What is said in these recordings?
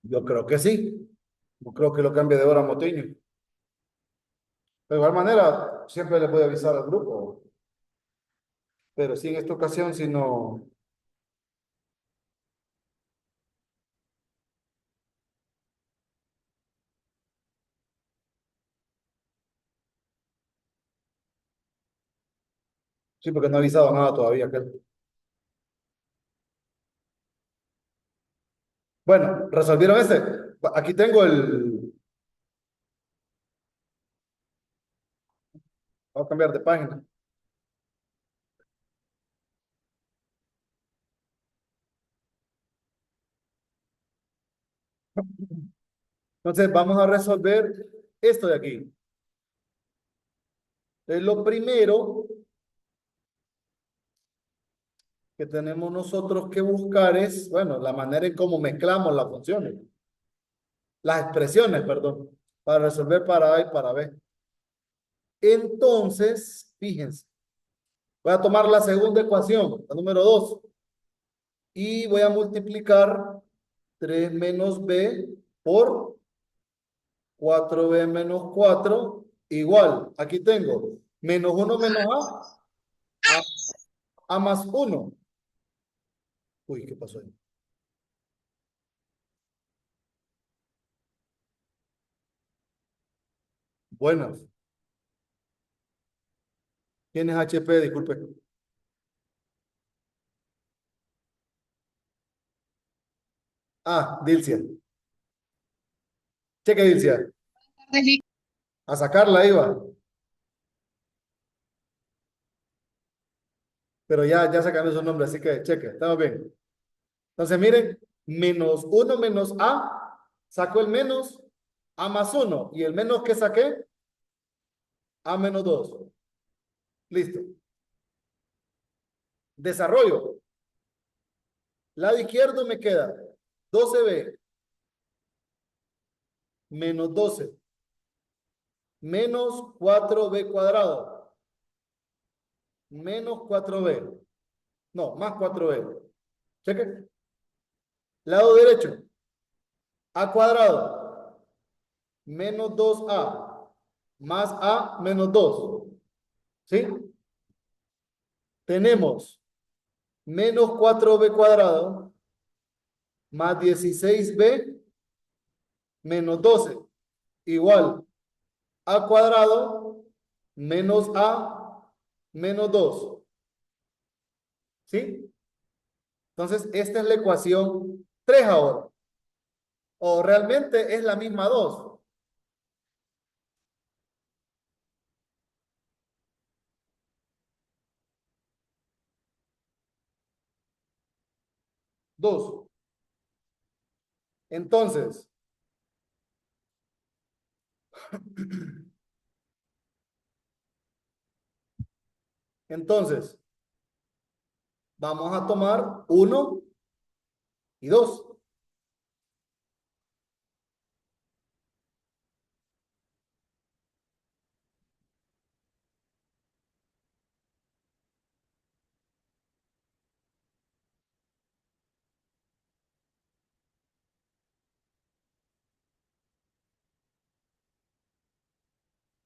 Yo creo que sí. No creo que lo cambie de hora a Moteño. De igual manera, siempre le puede avisar al grupo. Pero sí, en esta ocasión, si no. Sí, porque no ha avisado nada todavía. Bueno, resolvieron este. Aquí tengo el. Voy a cambiar de página. Entonces, vamos a resolver esto de aquí. Entonces, lo primero que tenemos nosotros que buscar es, bueno, la manera en cómo mezclamos las funciones, las expresiones, perdón, para resolver para A y para B. Entonces, fíjense, voy a tomar la segunda ecuación, la número 2, y voy a multiplicar 3 menos B por 4B menos 4 igual. Aquí tengo menos 1 menos A más 1. Uy, ¿qué pasó ahí? Buenas. ¿Quién es HP? Disculpe. Ah, Dilcia. Cheque, Dilcia. A sacarla iba. Pero ya se cambió su nombre, así que cheque. Estamos bien. Entonces, miren, menos 1 menos A. Saco el menos A más 1. Y el menos que saqué, A menos 2. Listo. Desarrollo. Lado izquierdo me queda 12B menos 12 menos 4B cuadrado menos 4B. No, más 4B. Cheque. Lado derecho. A cuadrado menos 2A más A menos 2. ¿Sí? Tenemos menos 4B cuadrado más 16B menos 12 igual A cuadrado menos A menos 2. ¿Sí? Entonces, esta es la ecuación 3 ahora. O realmente es la misma 2. 2. Entonces, entonces, vamos a tomar 1 y 2.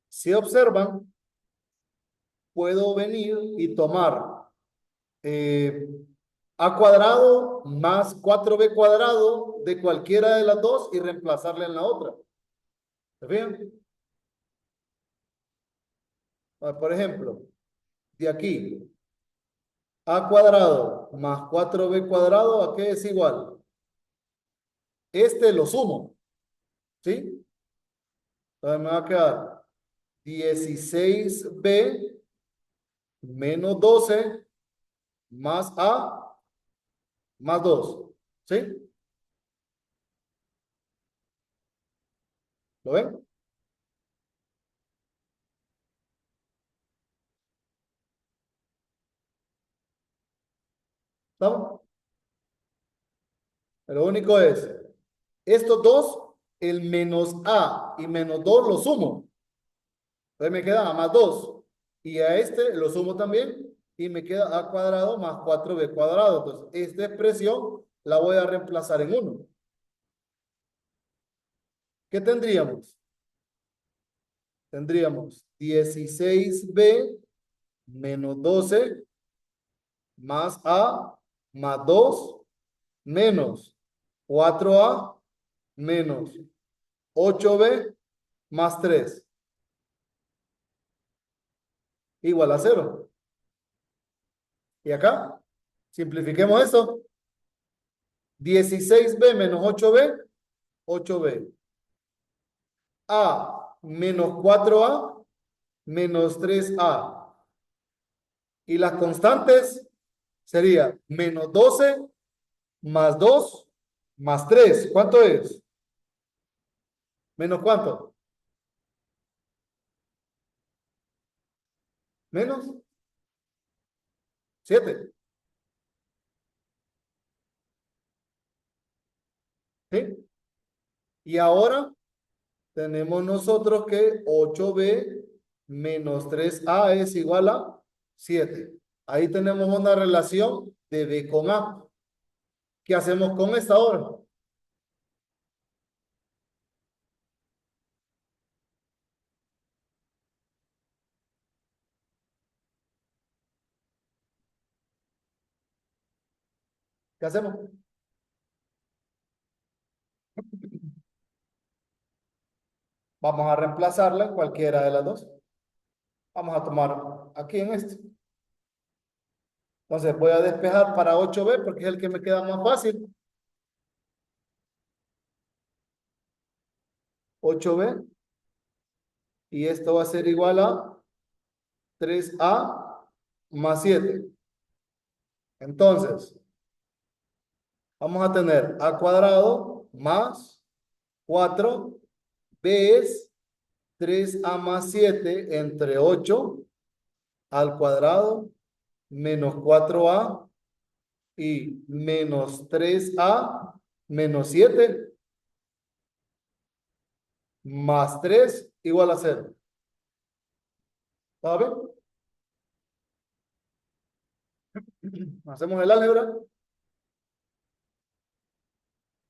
Si observan, puedo venir y tomar eh, A cuadrado más 4B cuadrado de cualquiera de las dos y reemplazarla en la otra. ¿Se fijan? Por ejemplo, de aquí, A cuadrado más 4B cuadrado, ¿a qué es igual? Este lo sumo, ¿sí? Entonces me va a quedar 16B menos 12 más A más 2, ¿sí? ¿Lo ven? ¿Estamos? Lo único es, estos dos, el menos A y menos 2 lo sumo. Entonces me queda A más 2. Y a este lo sumo también y me queda A cuadrado más 4B cuadrado. Entonces, esta expresión la voy a reemplazar en 1. ¿Qué tendríamos? Tendríamos 16b menos 12 más a más 2 menos 4a menos 8b más 3 igual a 0. Y acá, simplifiquemos esto. 16b menos 8b, 8b. A menos 4a menos 3a. Y las constantes sería menos 12 más 2 más 3. ¿Cuánto es? ¿Menos cuánto? Menos 7. ¿Sí? Y ahora tenemos nosotros que 8b menos 3a es igual a 7. Ahí tenemos una relación de b con a. ¿Qué hacemos con esta ahora? ¿Qué hacemos? Vamos a reemplazarla en cualquiera de las dos. Vamos a tomar aquí en este. Entonces voy a despejar para 8b porque es el que me queda más fácil. 8b. Y esto va a ser igual a 3a más 7. Entonces, vamos a tener a cuadrado más 4. B es 3a más 7 entre 8 al cuadrado menos 4a y menos 3a menos 7 más 3 igual a 0. ¿Está bien? Hacemos el álgebra.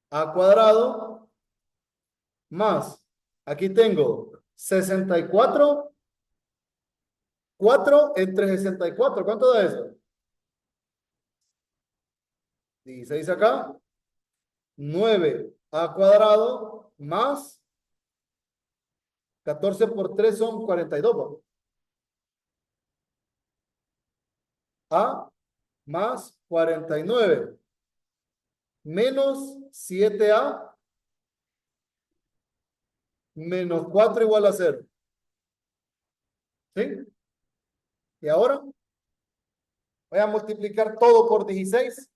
A cuadrado más, aquí tengo 64, 4 entre 64. ¿Cuánto da eso? 16 acá. 9 a cuadrado más 14 por 3 son 42. ¿No? A más 49 menos 7a menos 4 igual a 0. ¿Sí? Y ahora voy a multiplicar todo por 16.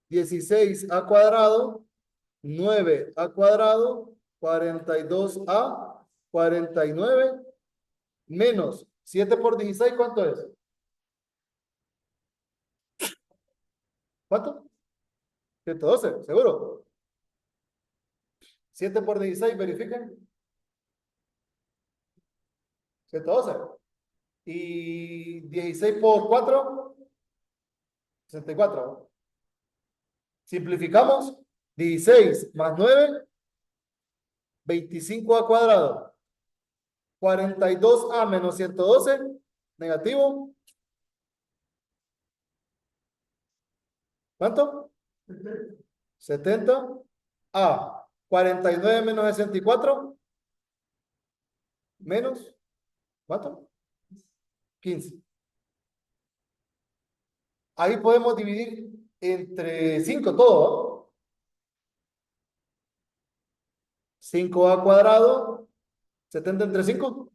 16 a cuadrado, 9 a cuadrado, 42a, 49, menos 7 por 16, ¿cuánto es? ¿Cuánto? 112, ¿seguro? 7 por 16, verifiquen. 112. Y 16 por 4, 64. Simplificamos. 16 más 9, 25 a cuadrado. 42a menos 112, negativo. ¿Cuánto? 70 a 49 menos 64 menos, ¿cuánto? 15. Ahí podemos dividir entre 5 todo, ¿no? 5a cuadrado, 70 entre 5.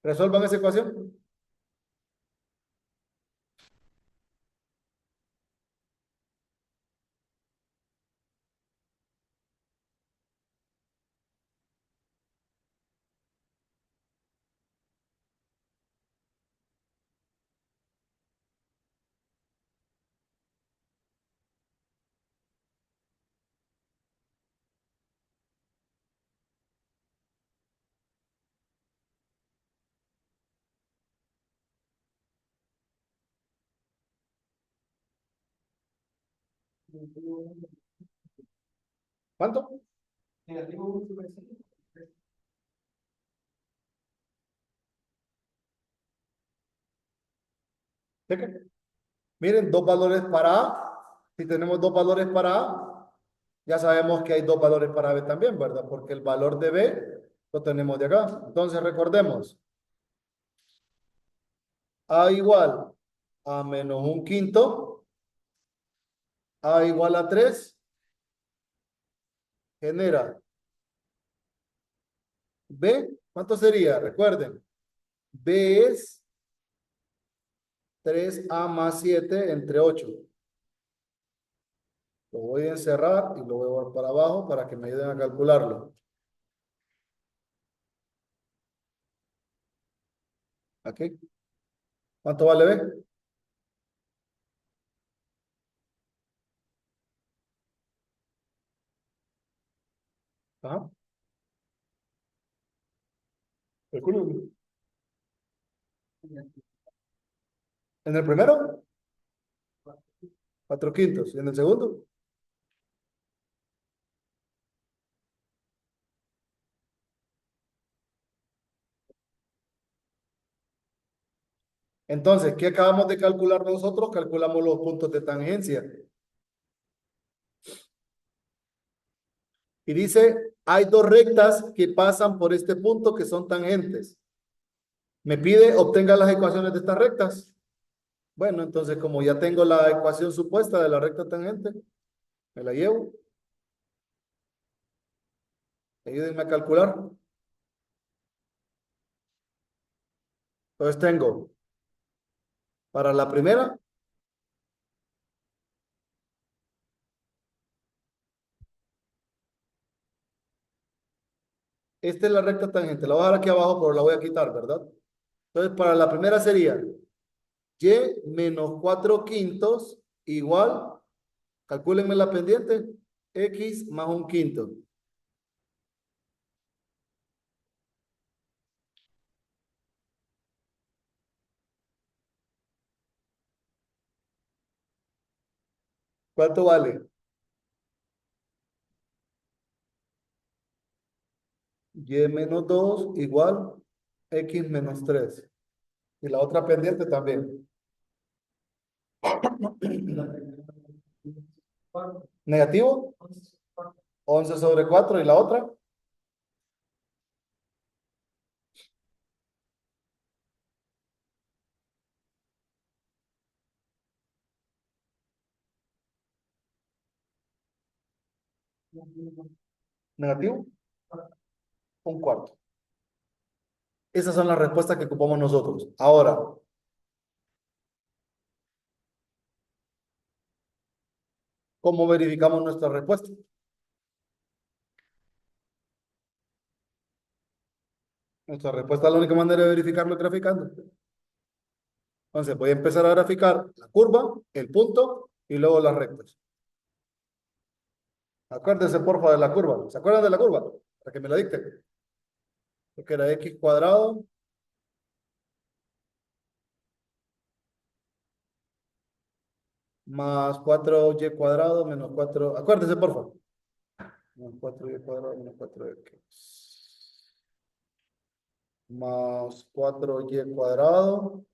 Resuelvan esa ecuación. ¿Cuánto? ¿De qué? Miren, dos valores para A. Si tenemos dos valores para A, ya sabemos que hay dos valores para B también, ¿verdad? Porque el valor de B lo tenemos de acá. Entonces recordemos, A igual a menos un quinto, A igual a 3 genera B. ¿Cuánto sería? Recuerden, B es 3A más 7 entre 8. Lo voy a encerrar y lo voy a llevar para abajo para que me ayuden a calcularlo. Aquí. ¿Cuánto vale B? Ajá. Calculo. En el primero, 4 quintos. Y en el segundo. Entonces, ¿qué acabamos de calcular nosotros? Calculamos los puntos de tangencia. Y dice, hay dos rectas que pasan por este punto que son tangentes. Me pide obtenga las ecuaciones de estas rectas. Bueno, entonces como ya tengo la ecuación supuesta de la recta tangente, me la llevo. Ayúdenme a calcular. Entonces tengo para la primera, esta es la recta tangente. La voy a dejar aquí abajo, pero la voy a quitar, ¿verdad? Entonces para la primera sería y menos 4 quintos igual, calcúlenme la pendiente, x más un quinto. ¿Cuánto vale? Y menos 2 igual x menos 3. Y la otra pendiente también. Negativo, 11 sobre 4. ¿Y la otra? Negativo, un cuarto. Esas son las respuestas que ocupamos nosotros. Ahora, ¿cómo verificamos nuestra respuesta? Nuestra respuesta, la única manera de verificarlo es graficando. Entonces voy a empezar a graficar la curva, el punto y luego las rectas. Acuérdense, porfa, de la curva. ¿Se acuerdan de la curva? Para que me la dicten. Porque era x cuadrado más 4y cuadrado menos 4. Acuérdense, porfa. Menos 4y cuadrado menos 4x. Más 4y cuadrado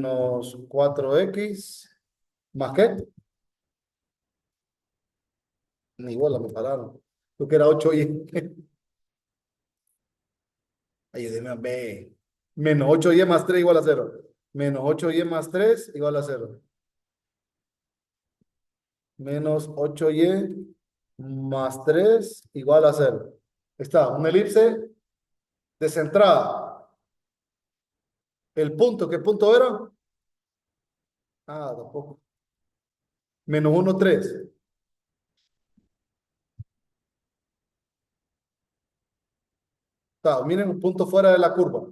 menos 4x. ¿Más qué? Ni bola, me pararon. Yo que era 8y. Ayúdeme a ver. Menos 8y más 3 igual a 0. Menos 8y más 3 igual a 0. Menos 8y más 3 igual a 0. Está, una elipse descentrada. El punto, ¿qué punto era? Ah, tampoco. Menos 1, 3. Está, miren un punto fuera de la curva.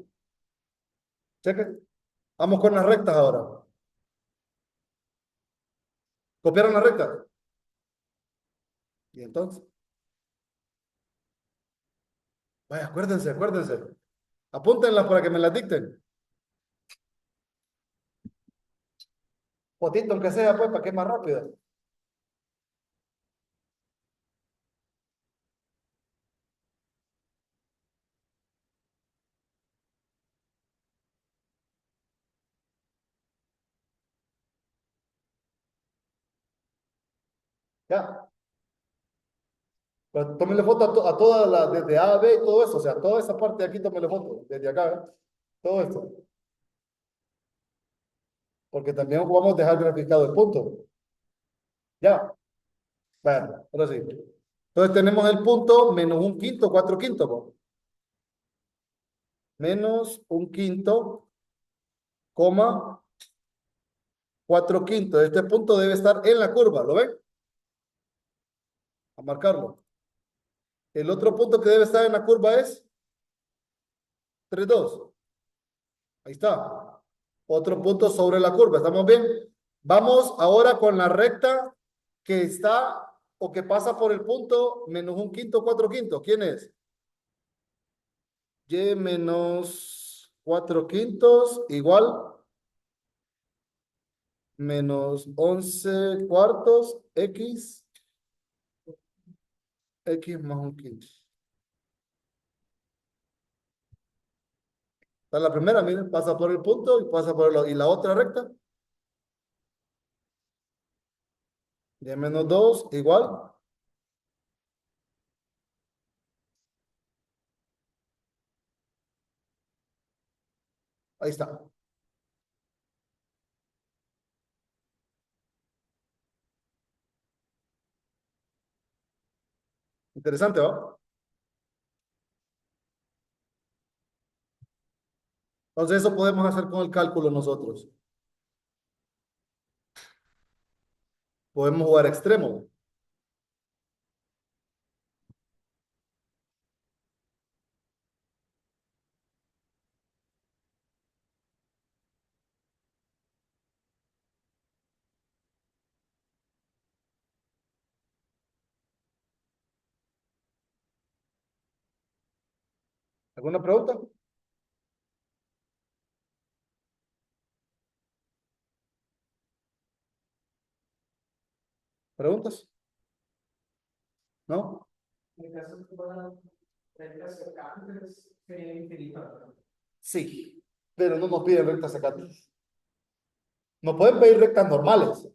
Cheque. Vamos con las rectas ahora. ¿Copiaron la recta? Y entonces, vaya, acuérdense, acuérdense. Apúntenlas para que me las dicten. Fotito, aunque sea, pues, para que es más rápido. Ya. Pero tómele foto a toda la, desde A a B y todo eso. O sea, toda esa parte de aquí, tómele foto. Desde acá, ¿eh? Todo esto. Porque también vamos a dejar graficado el punto. Ya. Bueno, ahora sí. Entonces tenemos el punto menos un quinto, cuatro quintos, po. Menos un quinto, coma, cuatro quintos. Este punto debe estar en la curva, ¿lo ven? A marcarlo. El otro punto que debe estar en la curva es 3,2. Ahí está. Otro punto sobre la curva. ¿Estamos bien? Vamos ahora con la recta que está o que pasa por el punto menos un quinto, cuatro quintos. ¿Quién es? Y menos cuatro quintos igual menos 11 cuartos x más un quinto. Está la primera, miren, pasa por el punto y pasa por y la otra recta. Y menos 2 igual. Ahí está. Interesante, ¿va? Entonces eso podemos hacer con el cálculo nosotros. Podemos jugar extremo. ¿Alguna pregunta? ¿Preguntas? ¿No? En caso de que fueran rectas secantes, sería infinita, ¿verdad? Sí, pero no nos piden rectas secantes. Nos pueden pedir rectas normales.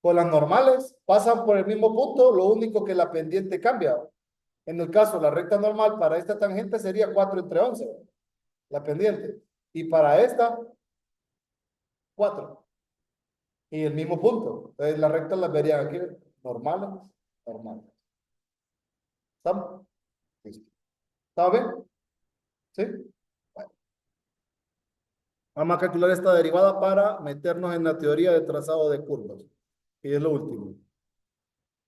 Con las normales pasan por el mismo punto, lo único que la pendiente cambia. En el caso, la recta normal para esta tangente sería 4 entre 11, la pendiente. Y para esta, 4. Y el mismo punto. Entonces, las rectas las verían aquí, normales, normales. ¿Estamos? Listo. ¿Está bien? ¿Sí? Bueno, vamos a calcular esta derivada para meternos en la teoría de trazado de curvas. Y es lo último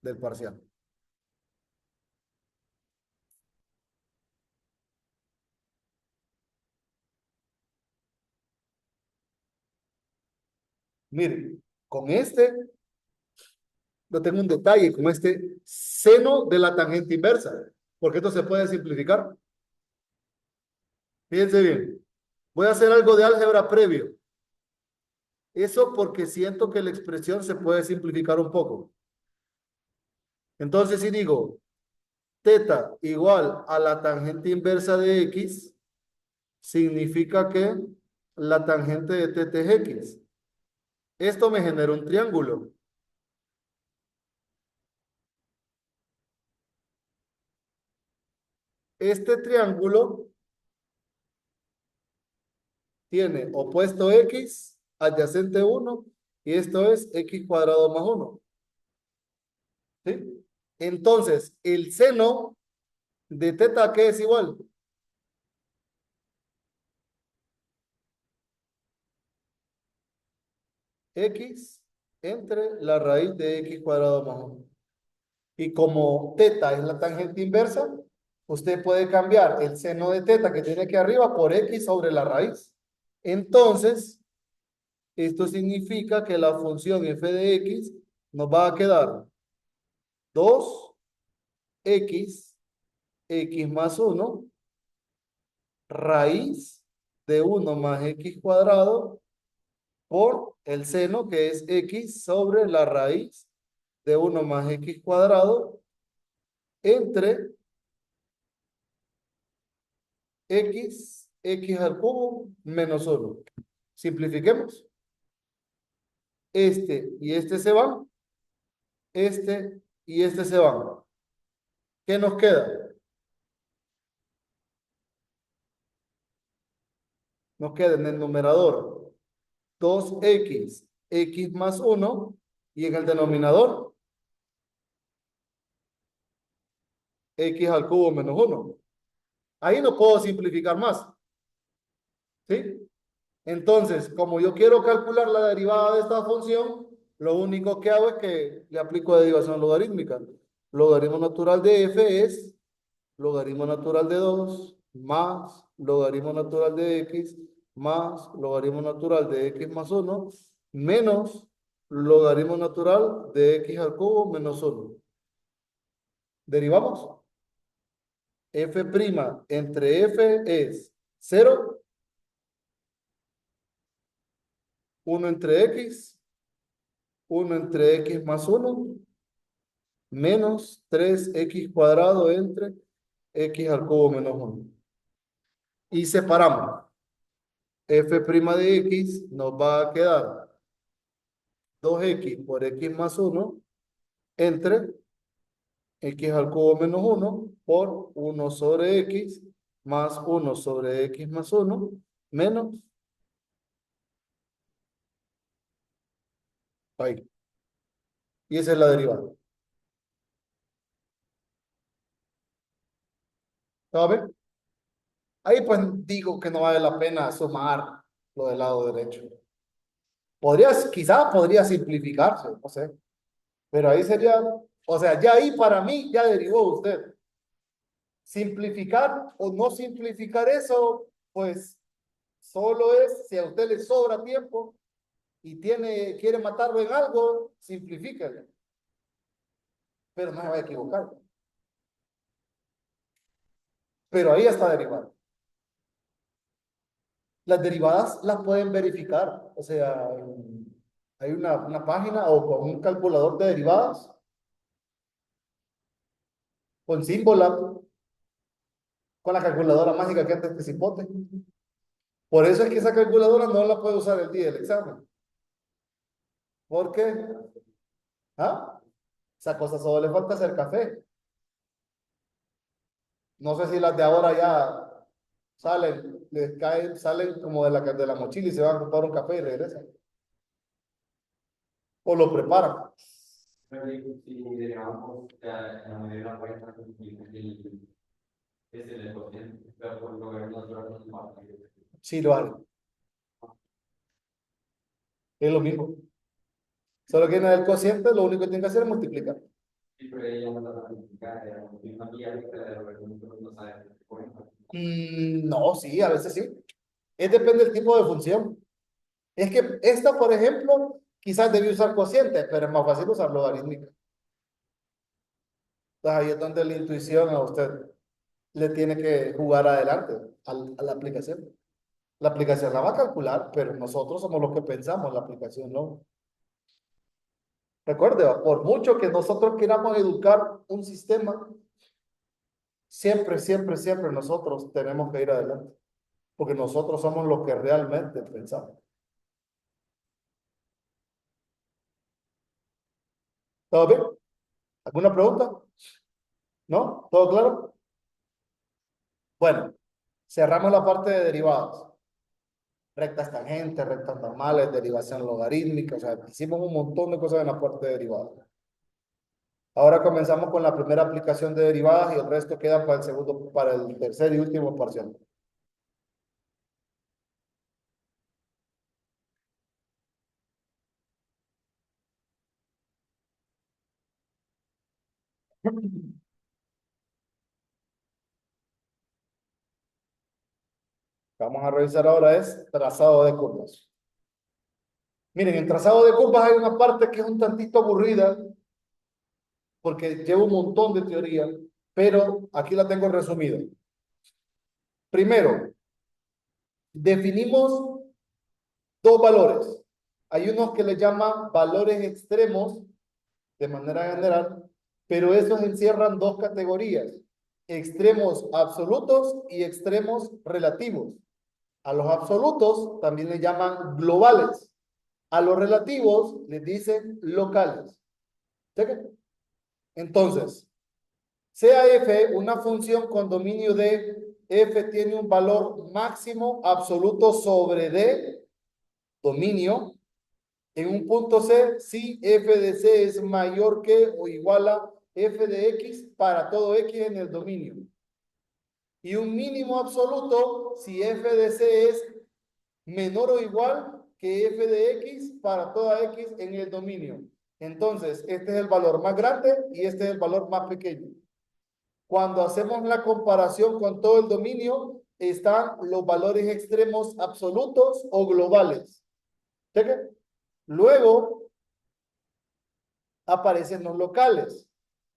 del parcial. Miren, con este, no tengo un detalle, con este seno de la tangente inversa, porque esto se puede simplificar. Fíjense bien, voy a hacer algo de álgebra previo. Eso porque siento que la expresión se puede simplificar un poco. Entonces, si digo teta igual a la tangente inversa de x, significa que la tangente de teta es x. Esto me genera un triángulo. Este triángulo tiene opuesto x, adyacente 1, y esto es x cuadrado más 1. ¿Sí? Entonces, el seno de teta, ¿qué es igual? X entre la raíz de x cuadrado más 1. Y como teta es la tangente inversa, usted puede cambiar el seno de teta que tiene aquí arriba por x sobre la raíz. Entonces, esto significa que la función f de x nos va a quedar 2x, x más 1, raíz de 1 más x cuadrado por el seno, que es x sobre la raíz de 1 más x cuadrado entre x al cubo menos 1. Simplifiquemos. Este y este se van. Este y este se van. ¿Qué nos queda? Nos queda en el numerador 2x, x más 1, y en el denominador x al cubo menos 1. Ahí no puedo simplificar más. ¿Sí? Entonces, como yo quiero calcular la derivada de esta función, lo único que hago es que le aplico derivación logarítmica. Logaritmo natural de f es logaritmo natural de 2 más logaritmo natural de x más logaritmo natural de x más 1 menos logaritmo natural de x al cubo menos 1. Derivamos. F' entre f es 0, 1 entre x, 1 entre x más 1, menos 3x cuadrado entre x al cubo menos 1. Y separamos. F' de x nos va a quedar 2x por x más 1 entre x al cubo menos 1 por 1 sobre x más 1 sobre x más 1 menos, ahí. Y esa es la derivada. ¿Sabe? Ahí pues digo que no vale la pena sumar lo del lado derecho. Quizá podría simplificarse, no sé. Pero ahí sería, o sea, ya ahí para mí ya derivó usted. Simplificar o no simplificar eso, pues solo es si a usted le sobra tiempo y quiere matarlo en algo, simplifíquelo. Pero no se va a equivocar. Pero ahí está derivado. Las derivadas las pueden verificar. O sea, hay una página o con un calculador de derivadas, con símbolo, con la calculadora mágica que antes te cipote. Por eso es que esa calculadora no la puede usar el día del examen. ¿Por qué? ¿Ah? Esa cosa solo le falta hacer café. No sé si las de ahora ya salen, les caen, salen como de la mochila y se van a comprar un café y regresan. O lo preparan. Pero si digamos, ya en la medida de la cuenta, es el cociente, pero por lo que nosotros no. Sí, lo vale. Es lo mismo. Solo que en el cociente lo único que tiene que hacer es multiplicar. Sí, pero ella no la multiplicar, una guía de lo que nosotros no sabemos. No, sí, a veces sí. Es depende del tipo de función. Es que esta, por ejemplo, quizás debí usar cociente, pero es más fácil usar logarítmica. Entonces ahí es donde la intuición a usted le tiene que jugar adelante a la aplicación. La aplicación la va a calcular, pero nosotros somos los que pensamos, la aplicación no. Recuerde, por mucho que nosotros queramos educar un sistema, siempre, siempre, siempre nosotros tenemos que ir adelante, porque nosotros somos los que realmente pensamos. ¿Todo bien? ¿Alguna pregunta? ¿No? ¿Todo claro? Bueno, cerramos la parte de derivados. Rectas tangentes, rectas normales, derivación logarítmica, o sea, hicimos un montón de cosas en la parte de derivados. Ahora comenzamos con la primera aplicación de derivadas y el resto queda para el segundo, para el tercer y último parcial. Vamos a revisar ahora es trazado de curvas. Miren, en trazado de curvas hay una parte que es un tantito aburrida porque lleva un montón de teoría, pero aquí la tengo resumida. Primero, definimos dos valores. Hay unos que le llaman valores extremos de manera general, pero esos encierran dos categorías, extremos absolutos y extremos relativos. A los absolutos también le llaman globales. A los relativos les dicen locales. ¿Chequen? Entonces, sea f una función con dominio de f tiene un valor máximo absoluto sobre d, dominio, en un punto C, si f de c es mayor que o igual a f de x para todo x en el dominio. Y un mínimo absoluto si f de c es menor o igual que f de x para toda x en el dominio. Entonces, este es el valor más grande y este es el valor más pequeño. Cuando hacemos la comparación con todo el dominio, están los valores extremos absolutos o globales. ¿Cheque? Luego aparecen los locales.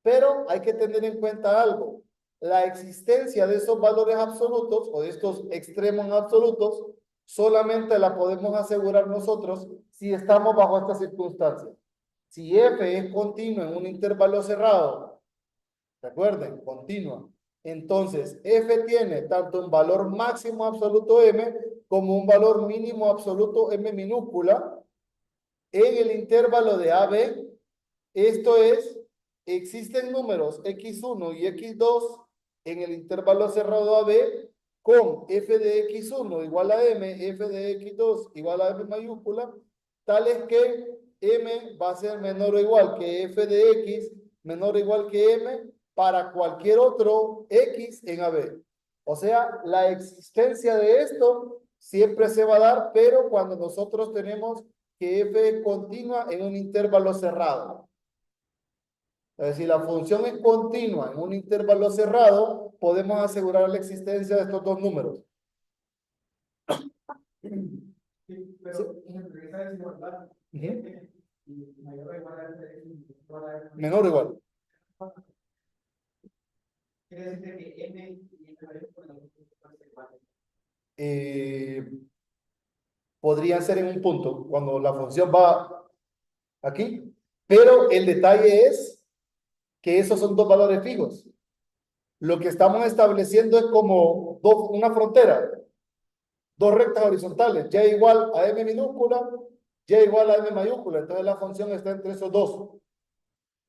Pero hay que tener en cuenta algo. La existencia de esos valores absolutos o de estos extremos absolutos solamente la podemos asegurar nosotros si estamos bajo esta circunstancia. Si f es continuo en un intervalo cerrado, recuerden, continua. Entonces, f tiene tanto un valor máximo absoluto m como un valor mínimo absoluto m minúscula en el intervalo de AB. Esto es, existen números x1 y x2 en el intervalo cerrado AB con f de x1 igual a m, f de x2 igual a m mayúscula, tales que m va a ser menor o igual que f de x, menor o igual que m, para cualquier otro x en AB. O sea, la existencia de esto siempre se va a dar, pero cuando nosotros tenemos que f es continua en un intervalo cerrado. Es decir, la función es continua en un intervalo cerrado, podemos asegurar la existencia de estos dos números. Sí, pero esa desigualdad, mayor o igual a Menor o igual. quiere decir que m y m mayor con la igual. Podría ser en un punto, cuando la función va aquí, pero el detalle es que esos son dos valores fijos. Lo que estamos estableciendo es como una frontera, dos rectas horizontales, y igual a m minúscula, y igual a m mayúscula. Entonces la función está entre esos dos.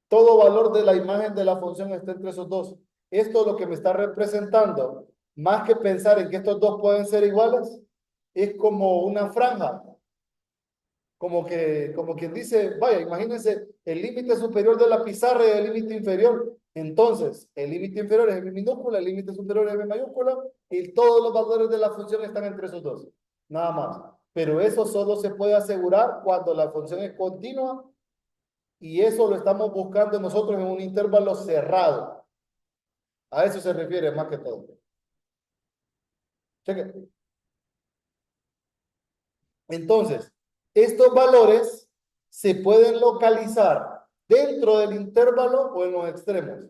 Todo valor de la imagen de la función está entre esos dos. Esto es lo que me está representando. Más que pensar en que estos dos pueden ser iguales, es como una franja. Como quien dice, vaya, imagínense el límite superior de la pizarra y el límite inferior. Entonces, el límite inferior es m minúscula, el límite superior es m mayúscula, y todos los valores de la función están entre esos dos. Nada más. Pero eso solo se puede asegurar cuando la función es continua, y eso lo estamos buscando nosotros en un intervalo cerrado. A eso se refiere más que todo. Cheque. Entonces, estos valores se pueden localizar dentro del intervalo o en los extremos.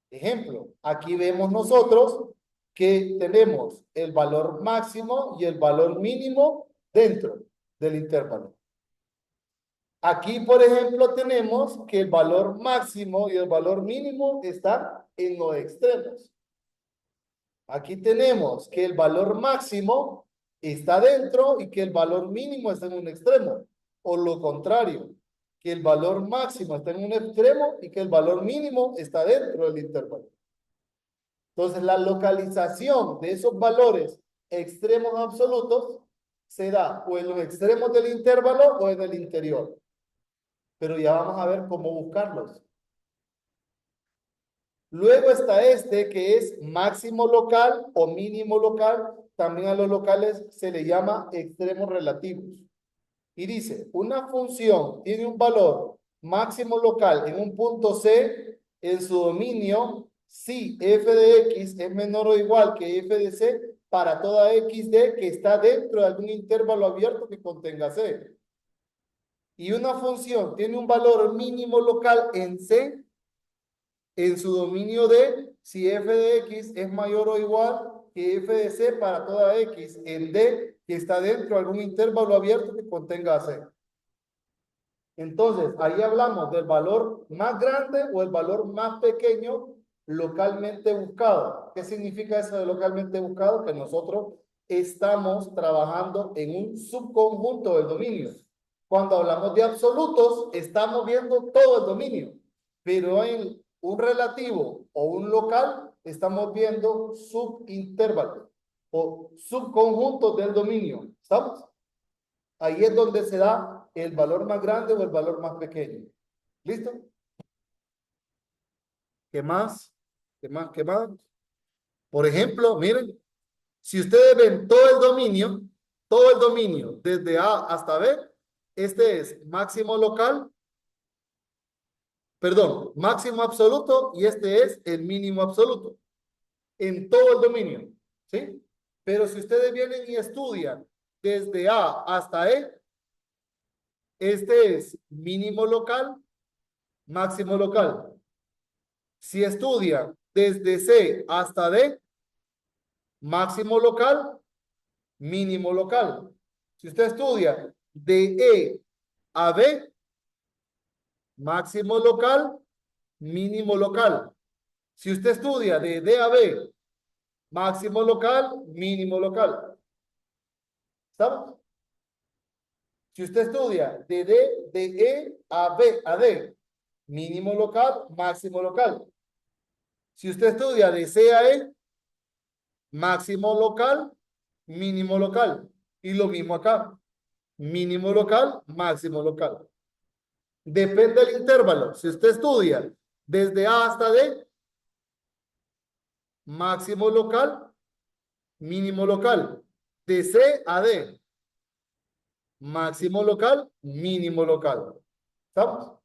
Ejemplo, aquí vemos nosotros que tenemos el valor máximo y el valor mínimo dentro del intervalo. Aquí, por ejemplo, tenemos que el valor máximo y el valor mínimo están en los extremos. Aquí tenemos que el valor máximo está dentro y que el valor mínimo está en un extremo. O lo contrario, que el valor máximo está en un extremo y que el valor mínimo está dentro del intervalo. Entonces, la localización de esos valores extremos absolutos se da o en los extremos del intervalo o en el interior. Pero ya vamos a ver cómo buscarlos. Luego está este que es máximo local o mínimo local. También a los locales se le llama extremos relativos. Y dice, una función tiene un valor máximo local en un punto C en su dominio si f de x es menor o igual que f de c para toda xd que está dentro de algún intervalo abierto que contenga c. Y una función tiene un valor mínimo local en C en su dominio D si f de x es mayor o igual que f de c para toda x en D que está dentro de algún intervalo abierto que contenga C. Entonces, ahí hablamos del valor más grande o el valor más pequeño localmente buscado. ¿Qué significa eso de localmente buscado? Que nosotros estamos trabajando en un subconjunto del dominio. Cuando hablamos de absolutos, estamos viendo todo el dominio, pero en un relativo o un local, estamos viendo subintervalos o subconjuntos del dominio. ¿Estamos? Ahí es donde se da el valor más grande o el valor más pequeño. ¿Listo? ¿Qué más? ¿Qué más? ¿Qué más? Por ejemplo, miren, si ustedes ven todo el dominio, desde A hasta B, este es máximo local, perdón, máximo absoluto y este es el mínimo absoluto en todo el dominio, ¿sí? Pero si ustedes vienen y estudian desde A hasta E, este es mínimo local, máximo local. Si estudian desde C hasta D, máximo local, mínimo local. Si usted estudia de E a B, máximo local, mínimo local. Si usted estudia de D a B, máximo local, mínimo local. ¿Estamos? Si usted estudia de E a B a D, mínimo local, máximo local. Si usted estudia de C a E, máximo local, mínimo local. Y lo mismo acá. Mínimo local, máximo local. Depende del intervalo. Si usted estudia desde A hasta D, máximo local, mínimo local. De C a D, máximo local, mínimo local. ¿Estamos?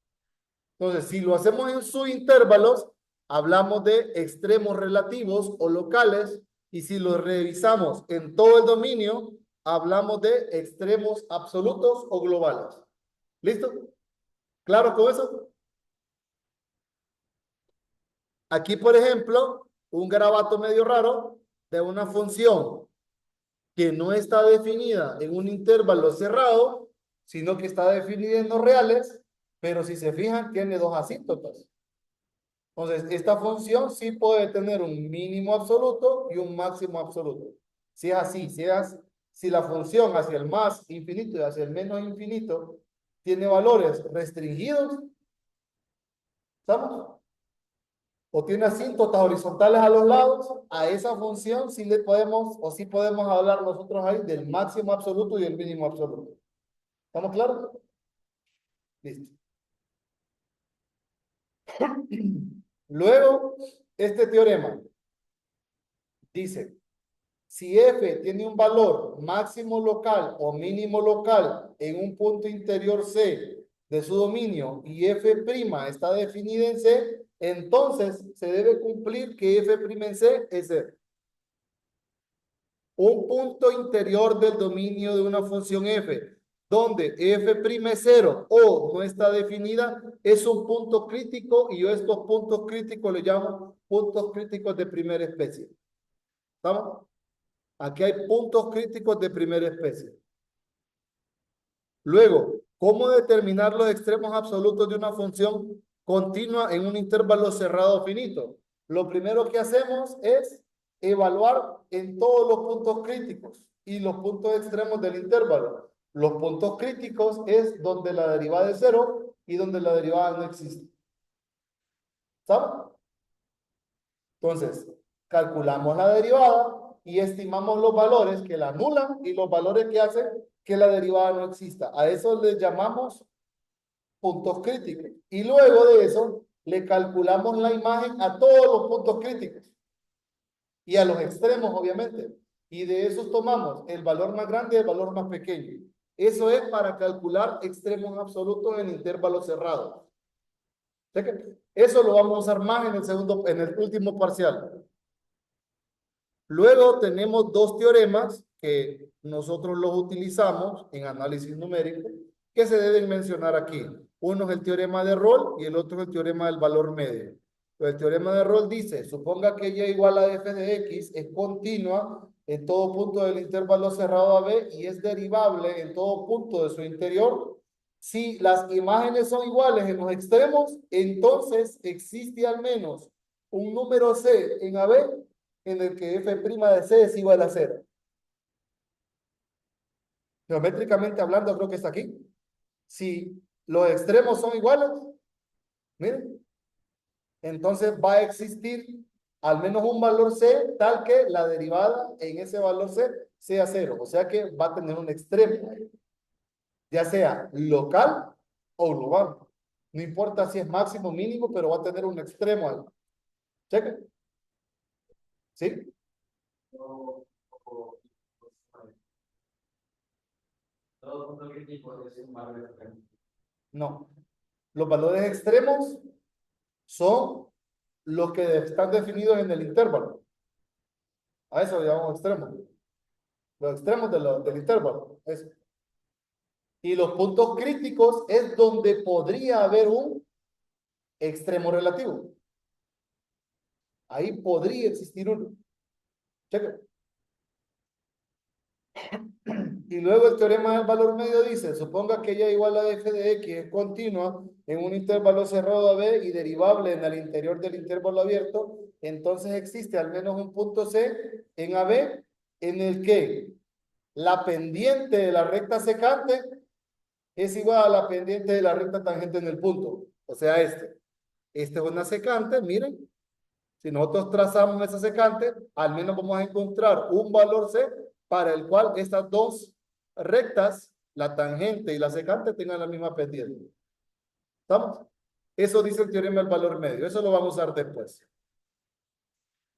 Entonces, si lo hacemos en subintervalos, hablamos de extremos relativos o locales, y si lo revisamos en todo el dominio, hablamos de extremos absolutos o globales. ¿Listo? ¿Claro con eso? Aquí, por ejemplo, un garabato medio raro de una función que no está definida en un intervalo cerrado, sino que está definida en no reales, pero si se fijan, tiene dos asíntotas. Entonces, esta función sí puede tener un mínimo absoluto y un máximo absoluto. Si es así, si la función hacia el más infinito y hacia el menos infinito tiene valores restringidos, ¿estamos? O tiene asíntotas horizontales a los lados, a esa función sí le podemos, o sí podemos hablar nosotros ahí del máximo absoluto y el mínimo absoluto. ¿Estamos claros? Listo. Luego, este teorema dice, si f tiene un valor máximo local o mínimo local en un punto interior C de su dominio y f' está definida en C, entonces se debe cumplir que f' en C es C. Un punto interior del dominio de una función f, donde f' es 0 o no está definida, es un punto crítico y yo estos puntos críticos le llamo puntos críticos de primera especie. ¿Estamos? Aquí hay puntos críticos de primera especie. Luego, ¿cómo determinar los extremos absolutos de una función continua en un intervalo cerrado finito? Lo primero que hacemos es evaluar en todos los puntos críticos y los puntos extremos del intervalo. Los puntos críticos es donde la derivada es 0 y donde la derivada no existe. ¿Sabes? Entonces, calculamos la derivada y estimamos los valores que la anulan y los valores que hacen que la derivada no exista. A eso le llamamos puntos críticos. Y luego de eso, le calculamos la imagen a todos los puntos críticos. Y a los extremos, obviamente. Y de esos tomamos el valor más grande y el valor más pequeño. Eso es para calcular extremos absolutos en intervalos cerrados. Eso lo vamos a usar más en el último parcial. Luego tenemos dos teoremas que nosotros los utilizamos en análisis numérico que se deben mencionar aquí. Uno es el teorema de Rolle y el otro es el teorema del valor medio. El teorema de Rolle dice, suponga que y igual a f de x es continua en todo punto del intervalo cerrado a b y es derivable en todo punto de su interior. Si las imágenes son iguales en los extremos, entonces existe al menos un número C en AB en el que f' de C es igual a 0. Geométricamente hablando, creo que está aquí. Si los extremos son iguales, miren, entonces va a existir al menos un valor C tal que la derivada en ese valor C sea 0. O sea que va a tener un extremo, ya sea local o global. No importa si es máximo o mínimo, pero va a tener un extremo ahí. Cheque. ¿Sí? Todo punto crítico es un valor extremo. No. Los valores extremos son los que están definidos en el intervalo. A eso le llamamos extremos. Los extremos del intervalo. Eso. Y los puntos críticos es donde podría haber un extremo relativo. Ahí podría existir uno. Cheque. Y luego el teorema del valor medio dice, suponga que y igual a f de x es continua en un intervalo cerrado AB y derivable en el interior del intervalo abierto, entonces existe al menos un punto C en AB en el que la pendiente de la recta secante es igual a la pendiente de la recta tangente en el punto. O sea, este. Esta es una secante, miren. Si nosotros trazamos esa secante, al menos vamos a encontrar un valor C para el cual estas dos rectas, la tangente y la secante, tengan la misma pendiente. ¿Estamos? Eso dice el teorema del valor medio. Eso lo vamos a usar después.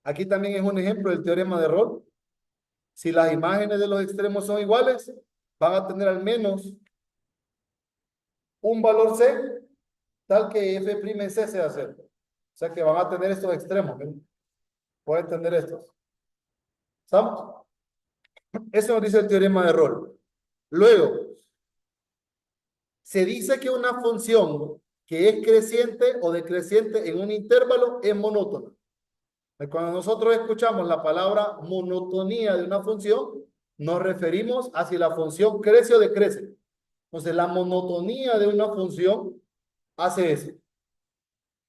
Aquí también es un ejemplo del teorema de Rolle. Si las imágenes de los extremos son iguales, van a tener al menos un valor C tal que f' en C sea 0. O sea que van a tener estos extremos. ¿Ven? Pueden tener estos. ¿Estamos? Eso nos dice el teorema de Rolle. Luego, se dice que una función que es creciente o decreciente en un intervalo es monótona. Cuando nosotros escuchamos la palabra monotonía de una función, nos referimos a si la función crece o decrece. Entonces, la monotonía de una función hace eso.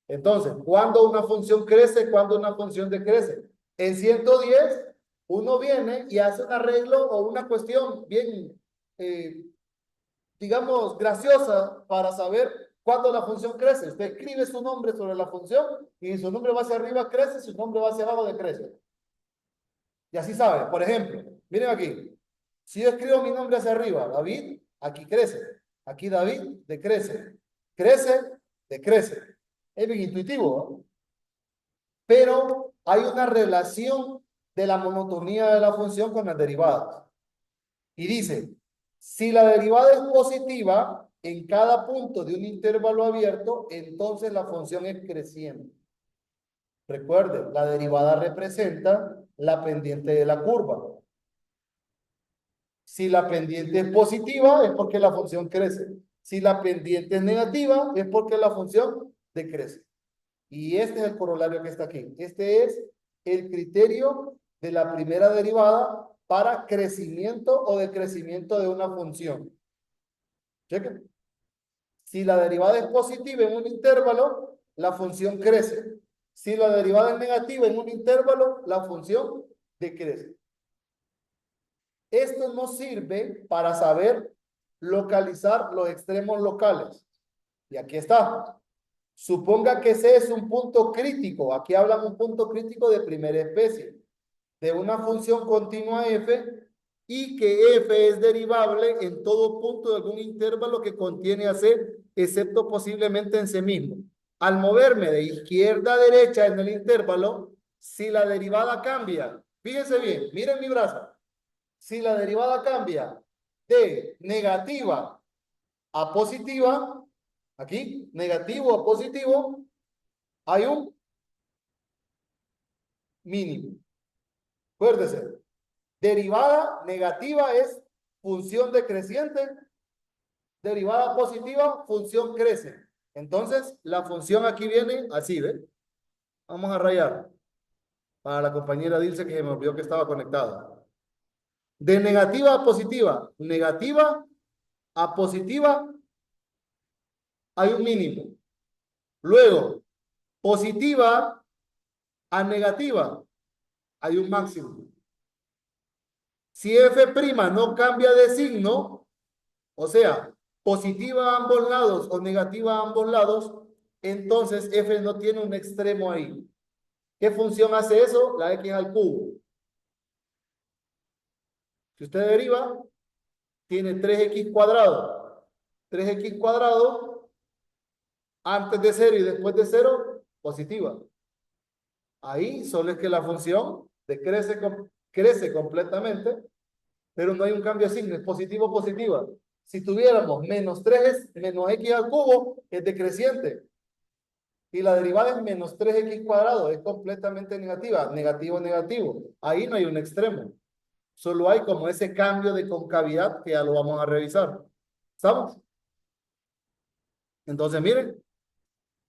Entonces, ¿cuándo una función crece? ¿Cuándo una función decrece? En 110, uno viene y hace un arreglo o una cuestión bien, digamos, graciosa para saber cuándo la función crece. Usted escribe su nombre sobre la función y su nombre va hacia arriba crece, su nombre va hacia abajo decrece. Y así sabe. Por ejemplo, miren aquí. Si yo escribo mi nombre hacia arriba, David, aquí crece. Aquí David decrece. Crece, decrece. Es bien intuitivo, ¿no? Pero hay una relación de la monotonía de la función con las derivadas. Y dice, si la derivada es positiva en cada punto de un intervalo abierto, entonces la función es creciente. Recuerde, la derivada representa la pendiente de la curva. Si la pendiente es positiva, es porque la función crece. Si la pendiente es negativa, es porque la función decrece. Y este es el corolario que está aquí. Este es el criterio de la primera derivada para crecimiento o decrecimiento de una función. Chequen. Si la derivada es positiva en un intervalo, la función crece. Si la derivada es negativa en un intervalo, la función decrece. Esto nos sirve para saber localizar los extremos locales. Y aquí está. Suponga que C es un punto crítico. Aquí hablan un punto crítico de primera especie. De una función continua f y que f es derivable en todo punto de algún intervalo que contiene a C, excepto posiblemente en sí mismo. Al moverme de izquierda a derecha en el intervalo, si la derivada cambia, fíjense bien, miren mi brazo. Si la derivada cambia de negativa a positiva, aquí, negativo a positivo, hay un mínimo. Acuérdese, derivada negativa es función decreciente, derivada positiva, función crece. Entonces, la función aquí viene así, ¿ves? Vamos a rayar. Para la compañera Dilce que me olvidó que estaba conectada. De negativa a positiva, negativa a positiva, hay un mínimo. Luego, positiva a negativa, hay un máximo. Si F' no cambia de signo, o sea, positiva a ambos lados o negativa a ambos lados, entonces F no tiene un extremo ahí. ¿Qué función hace eso? La X al cubo. Si usted deriva, tiene 3x cuadrado. 3x cuadrado, antes de 0 y después de 0, positiva. Ahí solo es que la función crece completamente, pero no hay un cambio de signo, es positivo, positiva. Si tuviéramos menos 3, menos x al cubo, es decreciente. Y la derivada es menos 3x cuadrado, es completamente negativa. Negativo, negativo. Ahí no hay un extremo. Solo hay como ese cambio de concavidad que ya lo vamos a revisar. ¿Estamos? Entonces, miren.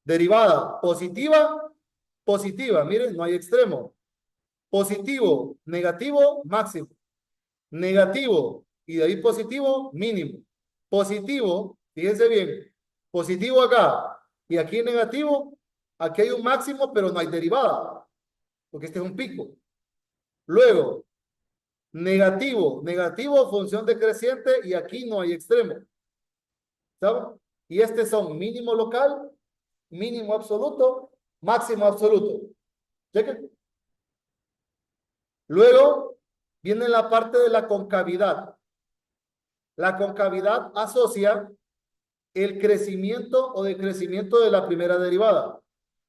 Derivada positiva, positiva. Miren, no hay extremo. Positivo, negativo, máximo. Negativo y de ahí positivo, mínimo. Positivo, fíjense bien, positivo acá y aquí negativo, aquí hay un máximo, pero no hay derivada, porque este es un pico. Luego, negativo, negativo, función decreciente y aquí no hay extremo. ¿Saben? Y estos son mínimo local, mínimo absoluto, máximo absoluto. Chequen. Luego viene la parte de la concavidad. La concavidad asocia el crecimiento o decrecimiento de la primera derivada.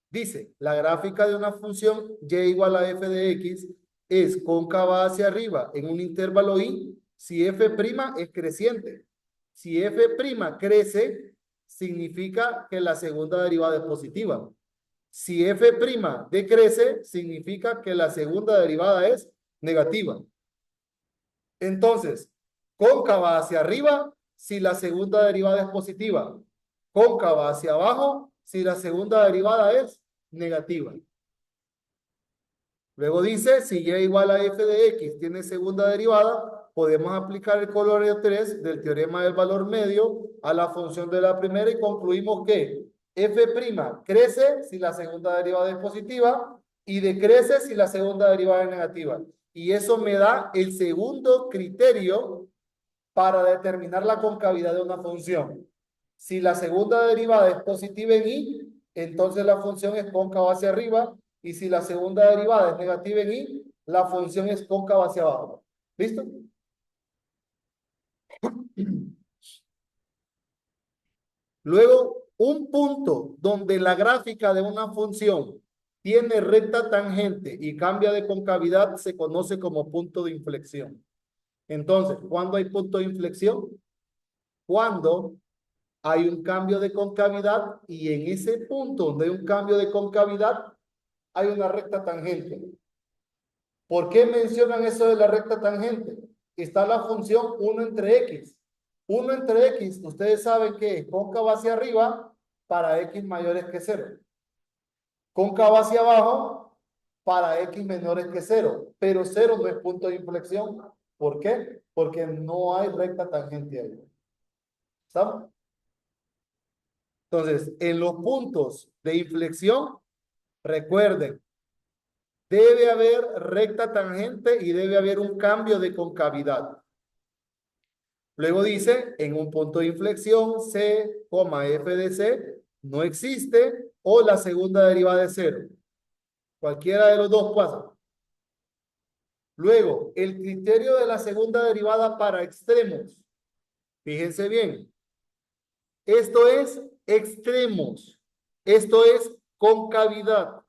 Dice, la gráfica de una función y igual a f de x es cóncava hacia arriba en un intervalo y si f' es creciente. Si f' crece, significa que la segunda derivada es positiva. Si f' decrece, significa que la segunda derivada es negativa. Entonces, cóncava hacia arriba si la segunda derivada es positiva. Cóncava hacia abajo si la segunda derivada es negativa. Luego dice, si y igual a f de x tiene segunda derivada, podemos aplicar el coloreio 3 del teorema del valor medio a la función de la primera y concluimos que f' crece si la segunda derivada es positiva y decrece si la segunda derivada es negativa. Y eso me da el segundo criterio para determinar la concavidad de una función. Si la segunda derivada es positiva en y, entonces la función es cóncava hacia arriba, y si la segunda derivada es negativa en y, la función es cóncava hacia abajo. ¿Listo? Luego, un punto donde la gráfica de una función tiene recta tangente y cambia de concavidad se conoce como punto de inflexión. Entonces, ¿cuándo hay punto de inflexión? Cuando hay un cambio de concavidad y en ese punto donde hay un cambio de concavidad hay una recta tangente. ¿Por qué mencionan eso de la recta tangente? Está la función 1 entre x. 1 entre x, ustedes saben que es cóncava hacia arriba para x mayores que 0. Cóncava hacia abajo para x menores que 0. Pero 0 no es punto de inflexión. ¿Por qué? Porque no hay recta tangente ahí. ¿Estamos? Entonces, en los puntos de inflexión, recuerden, debe haber recta tangente y debe haber un cambio de concavidad. Luego dice, en un punto de inflexión, C, f de C no existe o la segunda derivada es 0. Cualquiera de los dos pasa. Luego, el criterio de la segunda derivada para extremos. Fíjense bien. Esto es extremos. Esto es concavidad.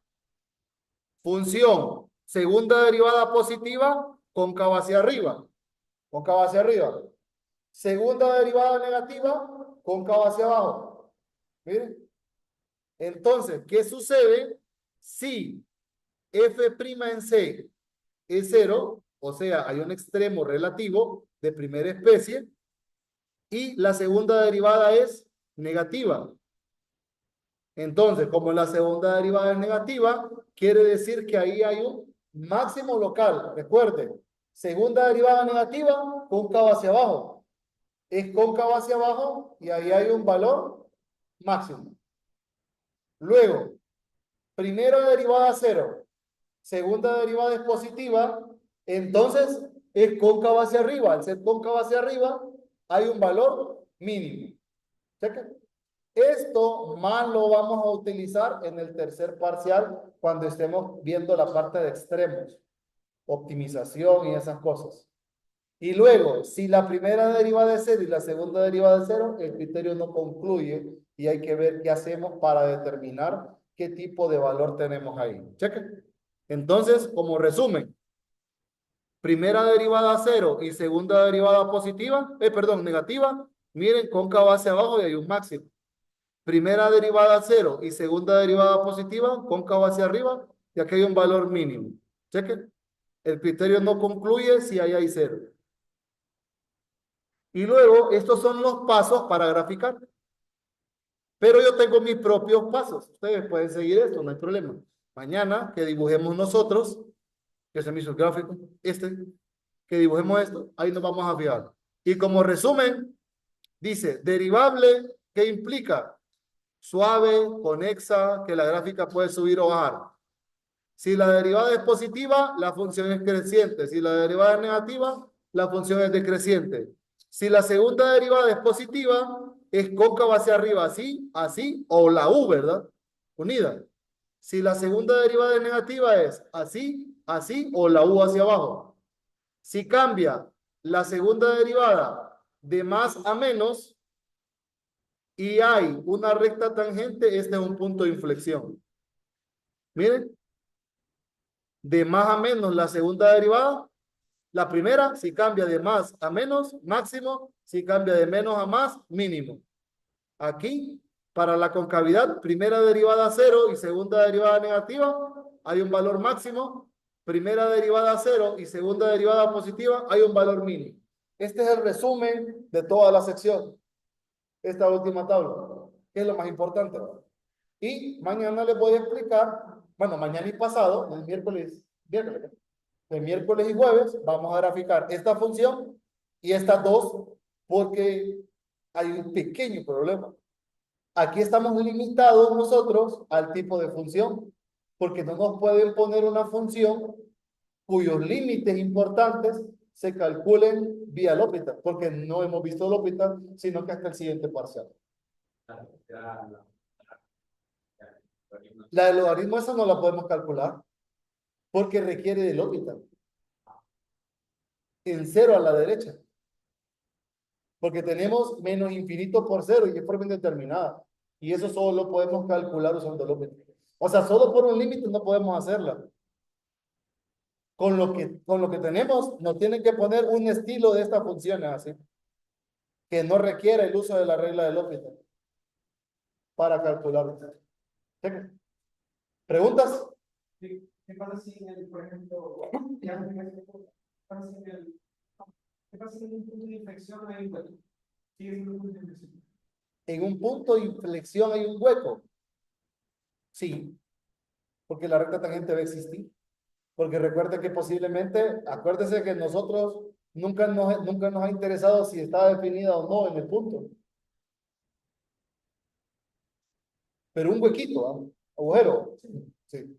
Función, segunda derivada positiva, cóncava hacia arriba. Cóncava hacia arriba. Segunda derivada negativa, cóncava hacia abajo. Miren. Entonces, ¿qué sucede si f' en C es 0? O sea, hay un extremo relativo de primera especie y la segunda derivada es negativa. Entonces, como la segunda derivada es negativa, quiere decir que ahí hay un máximo local. Recuerden, segunda derivada negativa, cóncava hacia abajo. Es cóncava hacia abajo y ahí hay un valor máximo. Luego, primera derivada a cero, segunda derivada es positiva, entonces es cóncava hacia arriba. Al ser cóncava hacia arriba, hay un valor mínimo. ¿Cheque? Esto más lo vamos a utilizar en el tercer parcial cuando estemos viendo la parte de extremos, optimización y esas cosas. Y luego, si la primera derivada es cero y la segunda derivada es cero, el criterio no concluye y hay que ver qué hacemos para determinar qué tipo de valor tenemos ahí. Cheque. Entonces, como resumen, primera derivada cero y segunda derivada positiva, negativa, miren, cóncava hacia abajo y hay un máximo. Primera derivada cero y segunda derivada positiva, cóncava hacia arriba, y aquí hay un valor mínimo. Cheque. El criterio no concluye si ahí hay cero. Y luego, estos son los pasos para graficar. Pero yo tengo mis propios pasos. Ustedes pueden seguir esto, no hay problema. Mañana que dibujemos nosotros, que se me hizo el gráfico, que dibujemos esto, ahí nos vamos a fijar. Y como resumen, dice, derivable, ¿qué implica? Suave, conexa, que la gráfica puede subir o bajar. Si la derivada es positiva, la función es creciente. Si la derivada es negativa, la función es decreciente. Si la segunda derivada es positiva, es cóncava hacia arriba, así, así, o la U, ¿verdad? Unida. Si la segunda derivada es negativa, es así, así, o la U hacia abajo. Si cambia la segunda derivada de más a menos y hay una recta tangente, este es un punto de inflexión. Miren, de más a menos la segunda derivada, la primera, si cambia de más a menos, máximo, si cambia de menos a más, mínimo. Aquí, para la concavidad, primera derivada cero y segunda derivada negativa, hay un valor máximo. Primera derivada cero y segunda derivada positiva, hay un valor mínimo. Este es el resumen de toda la sección. Esta última tabla, que es lo más importante. Y mañana les voy a explicar, bueno, mañana y pasado, el miércoles, de miércoles y jueves, vamos a graficar esta función y estas dos, porque hay un pequeño problema. Aquí estamos limitados nosotros al tipo de función, porque no nos pueden poner una función cuyos límites importantes se calculen vía L'Hopital, porque no hemos visto L'Hopital, sino que hasta el siguiente parcial. La del logaritmo esa no la podemos calcular, porque requiere de L'Hopital. En cero a la derecha. Porque tenemos menos infinito por cero y es forma indeterminada. Y eso solo lo podemos calcular usando L'Hopital. O sea, solo por un límite no podemos hacerla. Con lo que tenemos, nos tienen que poner un estilo de estas funciones así. Que no requiere el uso de la regla de L'Hopital. Para calcularlo. ¿Preguntas? ¿Qué pasa si en el, por ejemplo, ¿qué pasa si en un punto de inflexión hay un hueco? Sigue siendo un punto de inflexión. En un punto de inflexión hay un hueco. Sí, porque la recta tangente va a existir. Porque recuerde que posiblemente, acuérdese que nosotros nunca nos ha interesado si está definida o no en el punto. Pero un huequito, ¿ah? Agujero. Sí.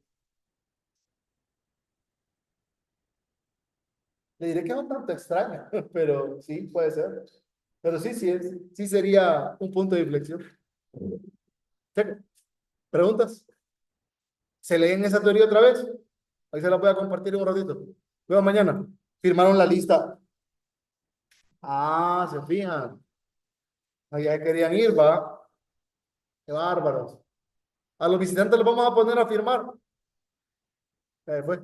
Le diré que es un tanto extraño, pero sí, puede ser. Pero sí, sí sería un punto de inflexión. ¿Preguntas? ¿Se leen esa teoría otra vez? Ahí se la voy a compartir en un ratito. Luego mañana. Firmaron la lista. Ah, se fijan. Allá querían ir, va. Qué bárbaros. A los visitantes los vamos a poner a firmar. Ahí fue.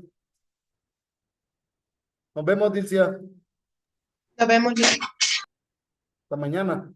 Nos vemos, Dilcia. Nos vemos. Hasta mañana.